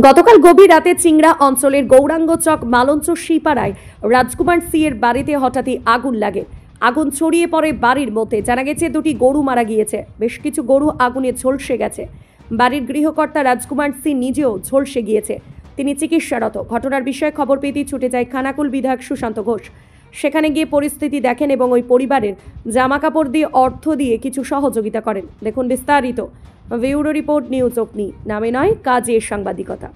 গতকাল গভীর রাতে চিংড়া অঞ্চলের গৌরাঙ্গ চক মালঞ্চ শিপাড়ায় রাজকুমার সি এর বাড়িতে হঠাৎই আগুন লাগে। আগুন ছড়িয়ে পড়ে বাড়ির মধ্যে। জানা গেছে দুটি গরু মারা গিয়েছে, বেশ কিছু গরু আগুনে ঝলসে গেছে। বাড়ির গৃহকর্তা রাজকুমার সি নিজেও ঝলসে গিয়েছে, তিনি চিকিৎসারত। ঘটনার বিষয়ে খবর পেতেই ছুটে যায় খানাকুল বিধায়ক সুশান্ত ঘোষ। সেখানে গিয়ে পরিস্থিতি দেখেন এবং ওই পরিবারের জামা কাপড় দিয়ে অর্থ দিয়ে কিছু সহযোগিতা করেন। দেখুন বিস্তারিত। ব্যুরো রিপোর্ট, নিউজ অগ্নি। নামে নয়, কাজের সাংবাদিকতা।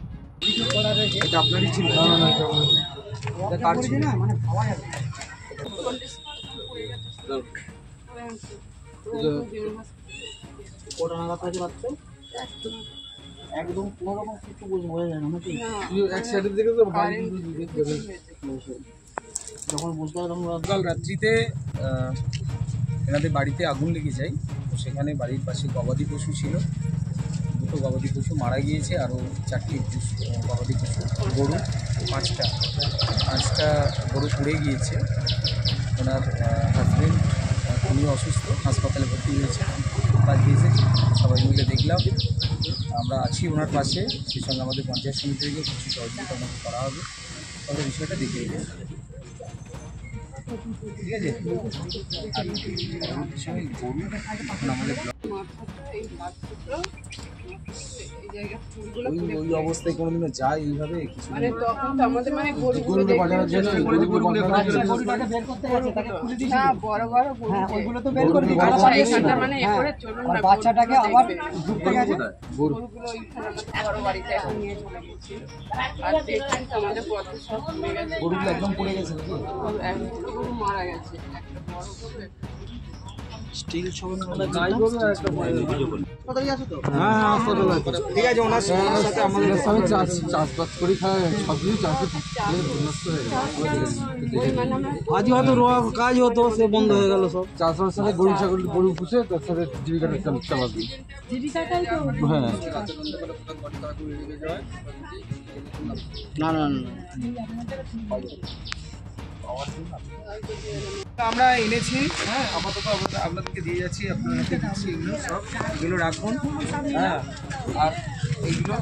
একদম কোনো রকম কিছু বোঝা যায় না নাকি এক সাইডের দিকে তো যখন বুঝতে হয় তখন কাল রাত্রিতে এনাদের বাড়িতে আগুন লেগে যায়। তো সেখানে বাড়ির পাশে গবাদি পশু ছিল, দুটো গবাদি পশু মারা গিয়েছে, আরও 4টি গবাদি পশু, গরু 5টা গরু পুড়ে গিয়েছে। ওনার হাজবেন্ড উনি অসুস্থ, হাসপাতালে ভর্তি হয়েছে। কাজ এসেছি, সবাই মিলে দেখলাম, আমরা আছি ওনার পাশে। সেই সঙ্গে আমাদের পঞ্চায়েত সমিতি থেকে কিছু সহযোগিতা আমাদের করা হবে, তবে বিষয়টা দেখে ঠিক আছে। ওই অবস্থায় কোনোদিনও যায় এইভাবে কিছু মানে তখন তো আমাদের মানে গরুগুলো বাজানোর জন্য বড় বড় ওইগুলো তো বের করে দিই মানে এরপরে চলুন না বাচ্চাটাকে আবার ঢুকতে গেছে গরুগুলো ওইখানে বড় বাড়িতে এখন নিয়ে চলে গেছে। আর দেখেন তো আমাদের পথ সব কমে গেছে, গরুগুলো একদম পড়ে গেছে নাকি গরু মারা গেছে। একটা বড় গরু স্টিল সব আমরা গাই গরু আর একটা কথা আছে তো হ্যাঁ হাসপাতাল আছে ঠিক আছে। ওনার সাথে আমাদের সবাই চাষবাস করি খায়, সবই চাষে নষ্ট হয়ে গেল। আজ হয়তো কাজ হতো, সে বন্ধ হয়ে গেল সব। চাষবাস সাথে গরু ছাগল গরু পুষে তার সাথে জীবিকাটা চালাবি। হ্যাঁ না না না আমরা এনেছি, হ্যাঁ আপাতত আপনাদেরকে দিয়ে যাচ্ছি, আপনাদেরকে দিচ্ছি। এগুলো সব এগুলো রাখুন, হ্যাঁ। আর এইগুলো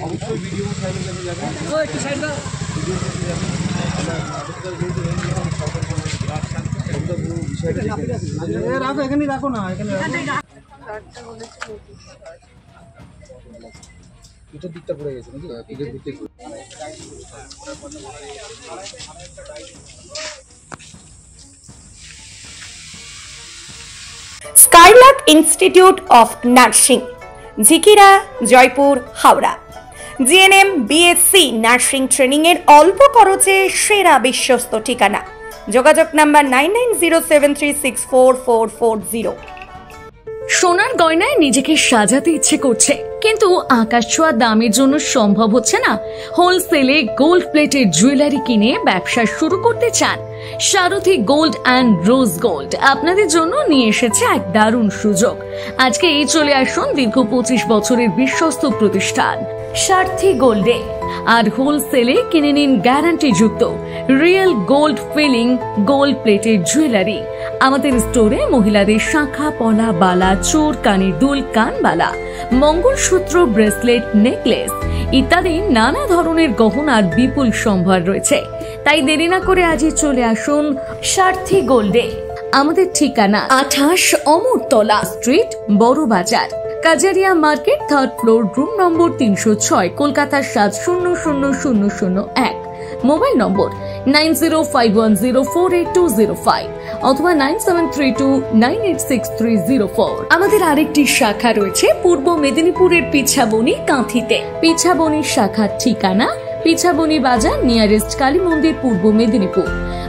অবশ্যই ভিডিও রাখো, এখানে রাখো না, এখানে পিঠের দিকটা পড়ে গেছে নাকি? পিঠের দিকটা Skylark institute of nursing, Jhikira, Jaipur, Howrah. GNM, BSc nursing training এর অল্প খরচে সেরা বিশ্বস্ত ঠিকানা। যোগাযোগ নাম্বার 9907364440। সোনার গয়নায় নিজেকে সাজাতে ইচ্ছে করছে, কিন্তু আকাশ ছোঁয়া দামের জন্য সম্ভব হচ্ছে না। হোলসেলে গোল্ড প্লেটের জুয়েলারি কিনে ব্যবসা শুরু করতে চান? সারথী গোল্ড অ্যান্ড রোজ গোল্ড আপনাদের জন্য নিয়ে এসেছে এক দারুণ সুযোগ। আজকে এই চলে আসুন দীর্ঘ 25 বছরের বিশ্বস্ত প্রতিষ্ঠান সারথী গোল্ডে, আর হোলসেলে কিনে নিন গ্যারান্টি যুক্ত রিয়েল গোল্ড ফিলিং গোল্ড প্লেটের জুয়েলারি। আমাদের স্টোরে মহিলাদের শাঁখা, পলা, বালা, চোর, কানের দুল, কানবালা, মঙ্গলসূত্র, ব্রেসলেট, নেকলেস ইত্যাদি নানা ধরনের গহনার বিপুল সম্ভার রয়েছে। তাই দেরি না করে আজই চলে আসুন সারথী গোল্ডে। আমাদের ঠিকানা 28 অমরতলা স্ট্রিট, বড় বাজার, Kajaria market, 3rd floor, room number 306, Kolkata 700001। Mobile নম্বর 9051048205 অথবা 9732986304। আমাদের আরেকটি শাখা রয়েছে পূর্ব মেদিনীপুরের পিছাবনি, কাঁথিতে। পিছাবনি শাখার ঠিকানা পিছাবনি বাজার, নিয়ারেস্ট কালী মন্দির, পূর্ব মেদিনীপুর।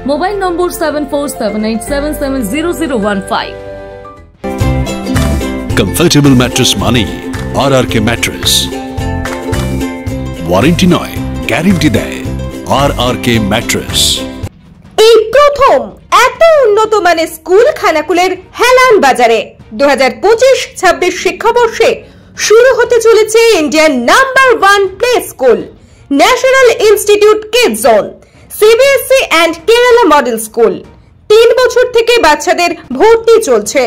মোবাইল নম্বর 7478770015। কমফর্টেবল ম্যাট্রেস মানে RRK ম্যাট্রেস। ওয়ারেন্টি নয়, গ্যারান্টি দেয় RRK ম্যাট্রেস। এই প্রথম এত উন্নত মানের স্কুল খানাকুলের হেলান বাজারে 2025-26 শিক্ষাবর্ষে শুরু হতে চলেছে Indian number 1 play school, national institute kids zone, CBSE and Kerala model school. 3 বছর থেকে বাচ্চাদের ভর্তি চলছে।